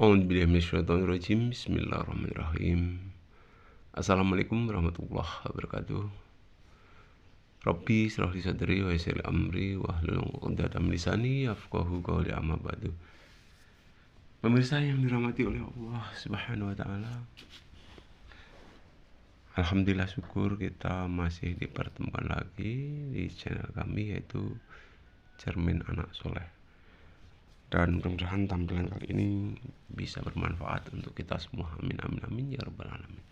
A'udzubillahiminasyaitonirrajim. Bismillahirrahmanirrahim. Assalamualaikum warahmatullahi wabarakatuh. Rabbi shrah li sadri wa yassir li amri wahlul 'uqdatam min lisani yafqahu qawli, amma ba'du. Pemirsa yang dirahmati oleh Allah Subhanahu wa taala. Alhamdulillah, syukur kita masih dipertemukan lagi di channel kami, yaitu Cermin Anak Soleh. Dan mudah-mudahan tampilan kali ini bisa bermanfaat untuk kita semua. Amin amin amin ya rabbal alamin.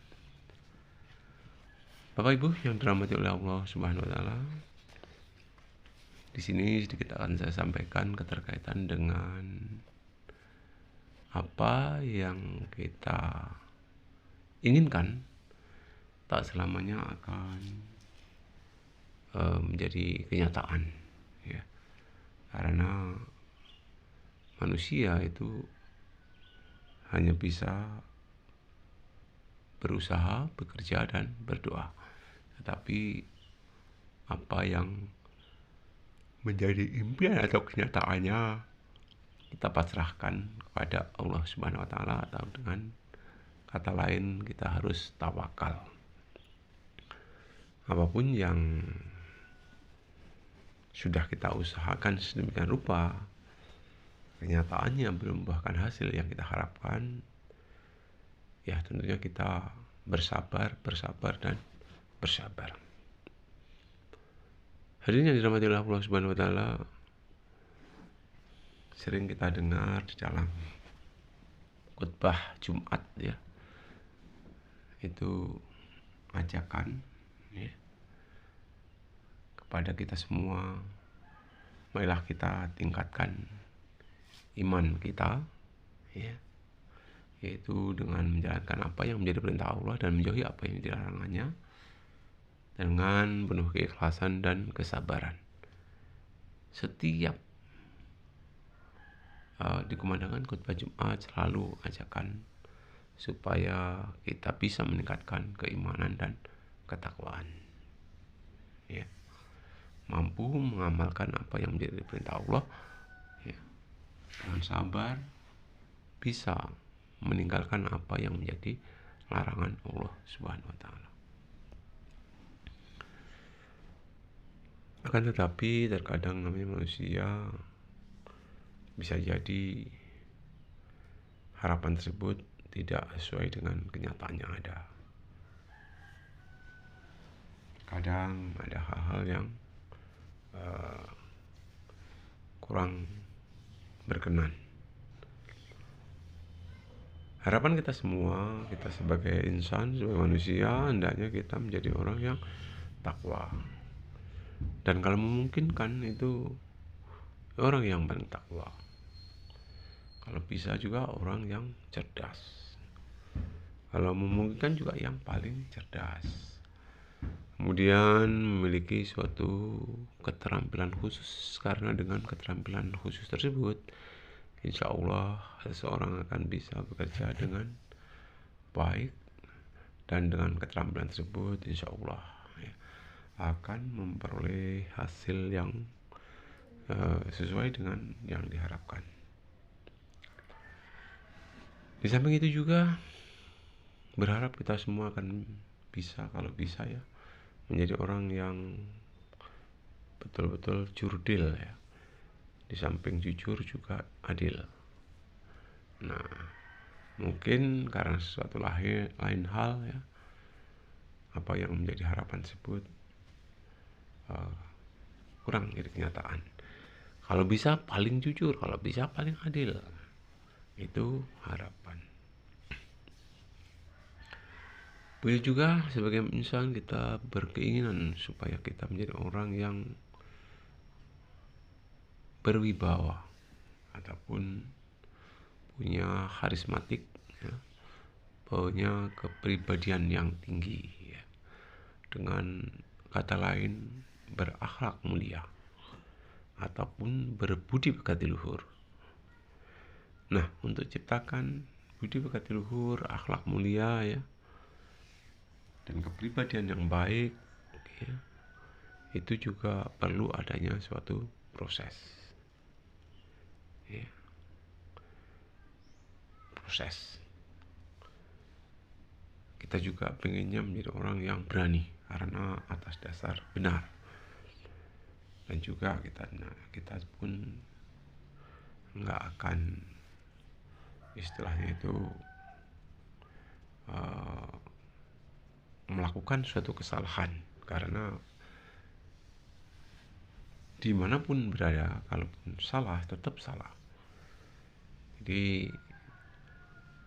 Bapak Ibu yang dirahmati oleh Allah Subhanahu wa taala, di sini sedikit akan saya sampaikan keterkaitan dengan apa yang kita inginkan tak selamanya akan menjadi kenyataan, ya. Karena manusia itu hanya bisa berusaha, bekerja, dan berdoa. Tetapi apa yang menjadi impian atau kenyataannya kita pasrahkan kepada Allah Subhanahu wa taala, atau dengan kata lain kita harus tawakal. Apapun yang sudah kita usahakan sedemikian rupa, kenyataannya belum membuahkan hasil yang kita harapkan, ya tentunya kita bersabar, dan bersabar. Hadirin yang dirahmati oleh Allah Subhanahu wa taala, sering kita dengar di dalam khutbah Jumat, ya, itu ajakan, ya, kepada kita semua, marilah kita tingkatkan iman kita, ya, yaitu dengan menjalankan apa yang menjadi perintah Allah dan menjauhi apa yang dilarangannya dengan penuh keikhlasan dan kesabaran. Setiap dikumandangkan khutbah Jumat selalu ajakan supaya kita bisa meningkatkan keimanan dan ketakwaan, ya, mampu mengamalkan apa yang menjadi perintah Allah, ya, dengan sabar bisa meninggalkan apa yang menjadi larangan Allah Subhanahu wa taala. Akan tetapi terkadang namanya manusia, bisa jadi harapan tersebut tidak sesuai dengan kenyataan yang ada. Kadang ada hal-hal yang kurang berkenan. Harapan kita semua, kita sebagai insan, sebagai manusia, hendaknya kita menjadi orang yang takwa. Dan kalau memungkinkan itu orang yang paling takwa. Kalau bisa juga orang yang cerdas. Kalau memungkinkan juga yang paling cerdas. Kemudian memiliki suatu keterampilan khusus, karena dengan keterampilan khusus tersebut, insya Allah seseorang akan bisa bekerja dengan baik, dan dengan keterampilan tersebut insya Allah, ya, akan memperoleh hasil yang sesuai dengan yang diharapkan. Di samping itu juga berharap kita semua akan bisa, kalau bisa, ya, menjadi orang yang betul-betul jurdil, ya. Di samping jujur juga adil. Nah, mungkin karena sesuatu lain hal, ya, apa yang menjadi harapan tersebut kurang jadi kenyataan. Kalau bisa paling jujur, kalau bisa paling adil, itu harapan. Begitu juga sebagai insan kita berkeinginan supaya kita menjadi orang yang berwibawa ataupun punya karismatik, ya, punya kepribadian yang tinggi, ya. Dengan kata lain, berakhlak mulia ataupun berbudi pekerti luhur. Nah, untuk ciptakan budi pekerti luhur, akhlak mulia, ya, dan kepribadian yang baik, ya, itu juga perlu adanya suatu proses, ya. proses. Kita juga pengennya menjadi orang yang berani karena atas dasar benar. Dan juga kita pun nggak akan istilahnya itu melakukan suatu kesalahan, karena dimanapun berada, kalaupun salah tetap salah. Jadi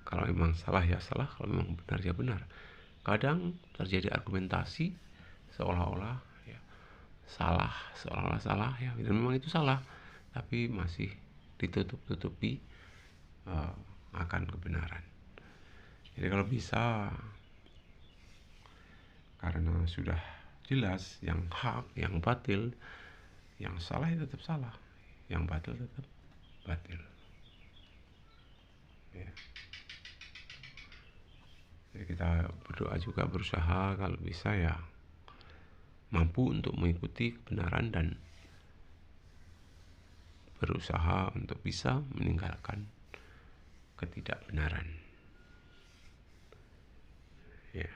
kalau memang salah ya salah, kalau memang benar ya benar. Kadang terjadi argumentasi seolah-olah ya salah, seolah-olah salah ya, dan memang itu salah, tapi masih ditutup-tutupi akan kebenaran. Jadi kalau bisa, karena sudah jelas yang hak, yang batil, yang salah ya tetap salah, yang batil tetap batil. Ya. Jadi kita berdoa juga, berusaha kalau bisa ya mampu untuk mengikuti kebenaran dan berusaha untuk bisa meninggalkan ketidakbenaran. Ya.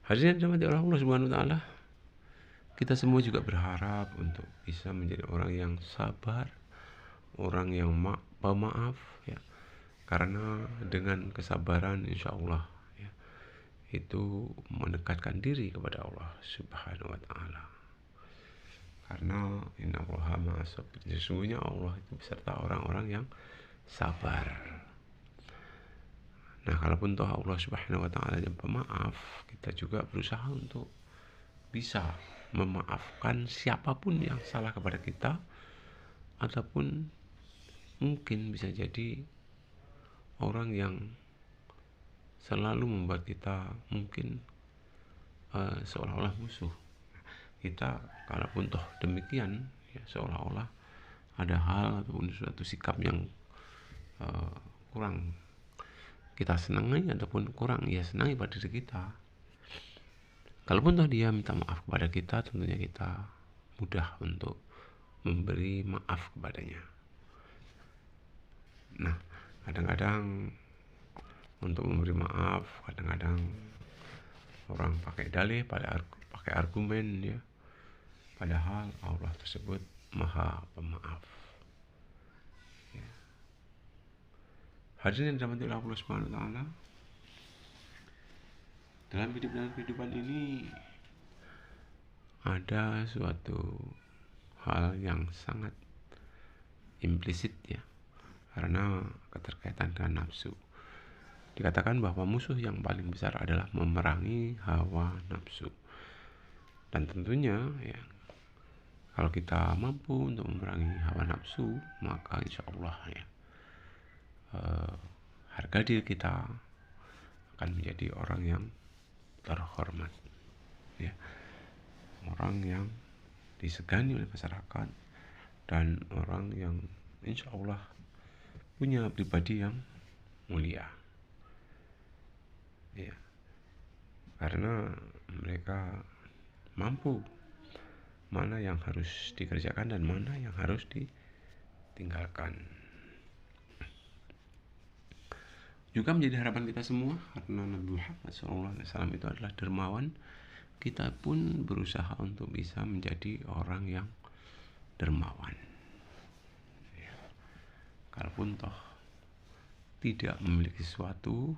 Hadirin dirahmati oleh Allah Subhanahu wa taala, kita semua juga berharap untuk bisa menjadi orang yang sabar, orang yang pemaaf ya. Karena dengan kesabaran insya Allah ya, itu mendekatkan diri kepada Allah Subhanahu wa taala. Karena innallaha ma'as sabirin, sesungguhnya Allah itu beserta orang-orang yang sabar. Nah, kalaupun toh Allah Subhanahu wa taala yang pemaaf, kita juga berusaha untuk bisa memaafkan siapapun yang salah kepada kita, ataupun mungkin bisa jadi orang yang selalu membuat kita mungkin seolah-olah musuh. Kita kalaupun toh demikian ya, seolah-olah ada hal ataupun suatu sikap yang kurang kita senangi ataupun kurang ya senangi pada diri kita, kalaupun toh dia minta maaf kepada kita, tentunya kita mudah untuk memberi maaf kepadanya. Nah, kadang-kadang untuk memberi maaf, kadang-kadang orang pakai dalih, pakai argumen ya, padahal Allah tersebut Maha Pemaaf. Ya. Hadirin yang dirahmati Allah Subhanahu wa taala, dalam kehidupan ini ada suatu hal yang sangat implisit ya, karena keterkaitan dengan nafsu. Dikatakan bahwa musuh yang paling besar adalah memerangi hawa nafsu. Dan tentunya ya, kalau kita mampu untuk memerangi hawa nafsu, maka insya Allah ya, harga diri kita akan menjadi orang yang terhormat ya, orang yang disegani oleh masyarakat, dan orang yang insya Allah punya pribadi yang mulia ya, karena mereka mampu mana yang harus dikerjakan dan mana yang harus ditinggalkan. Juga menjadi harapan kita semua, karena Nabi Muhammad SAW itu adalah dermawan, kita pun berusaha untuk bisa menjadi orang yang dermawan ya. Kalaupun toh tidak memiliki sesuatu,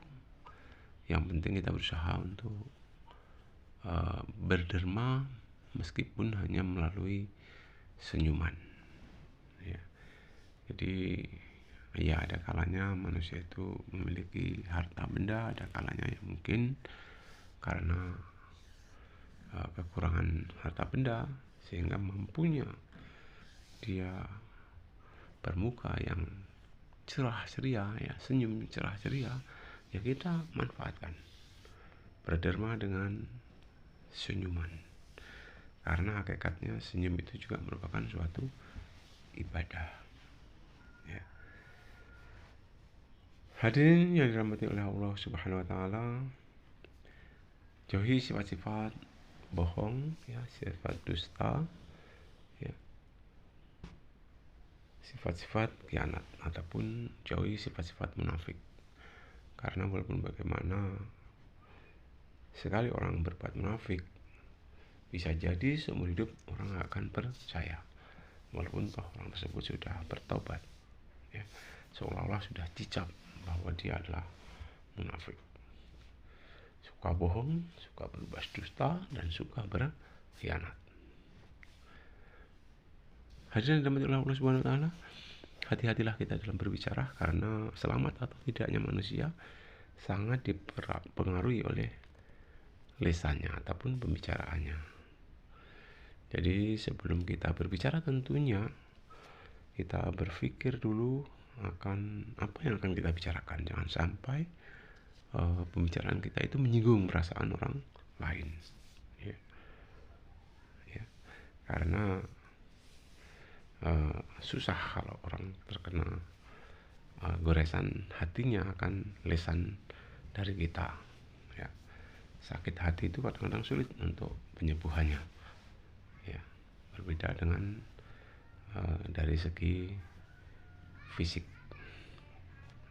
yang penting kita berusaha untuk berderma, meskipun hanya melalui senyuman ya. Jadi ya, ada kalanya manusia itu memiliki harta benda, ada kalanya ya mungkin karena kekurangan harta benda sehingga mampunya dia bermuka yang cerah ceria ya, senyum cerah ceria ya, kita manfaatkan, berderma dengan senyuman, karena hakikatnya senyum itu juga merupakan suatu ibadah ya. Hadirin yang dirahmati oleh Allah Subhanahu wa taala, jauhi sifat-sifat bohong ya, sifat dusta ya, sifat-sifat khianat, ataupun jauhi sifat-sifat munafik Karena walaupun bagaimana, sekali orang berbuat munafik, bisa jadi seumur hidup orang gak akan percaya, walaupun toh orang tersebut sudah bertobat, ya, seolah-olah sudah dicap bahwa dia adalah munafik, suka bohong, suka berbuat dusta, dan suka berkhianat. Hadirin yang dirahmati Allah Subhanahu wa taala, hati-hatilah kita dalam berbicara, karena selamat atau tidaknya manusia sangat dipengaruhi oleh lisannya ataupun pembicaraannya. Jadi sebelum kita berbicara, tentunya kita berpikir dulu akan apa yang akan kita bicarakan. Jangan sampai pembicaraan kita itu menyinggung perasaan orang lain, ya. Karena susah kalau orang terkena goresan hatinya akan lisan dari kita, ya. Sakit hati itu kadang-kadang sulit untuk penyembuhannya, ya, berbeda dengan dari segi fisik,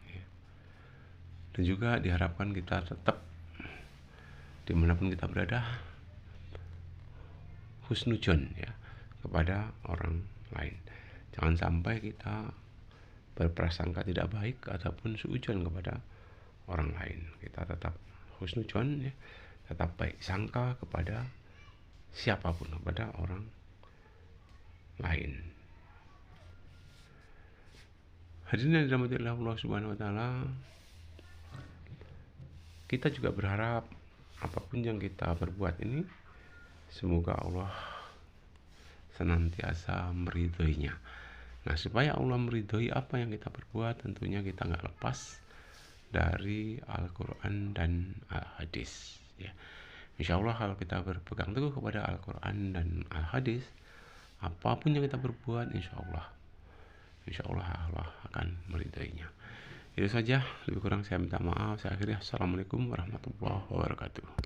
ya. Dan juga diharapkan kita tetap dimanapun kita berada husnudzon, ya, kepada orang lain. Jangan sampai kita berprasangka tidak baik ataupun suudzon kepada orang lain. Kita tetap husnudzon, ya, tetap baik sangka kepada siapapun, kepada orang lain. Hadirin yang dirahmati Allah Subhanahu wa taala, kita juga berharap apapun yang kita berbuat ini, semoga Allah senantiasa meridhoinya. Nah, supaya Allah meridhoi apa yang kita perbuat, tentunya kita nggak lepas dari Al-Quran dan Al-Hadis, ya. Insya Allah kalau kita berpegang teguh kepada Al-Quran dan Al-Hadis, apapun yang kita berbuat, insya Allah Allah akan meridhoinya. Itu saja, lebih kurang saya minta maaf. Saya akhiri. Assalamualaikum warahmatullahi wabarakatuh.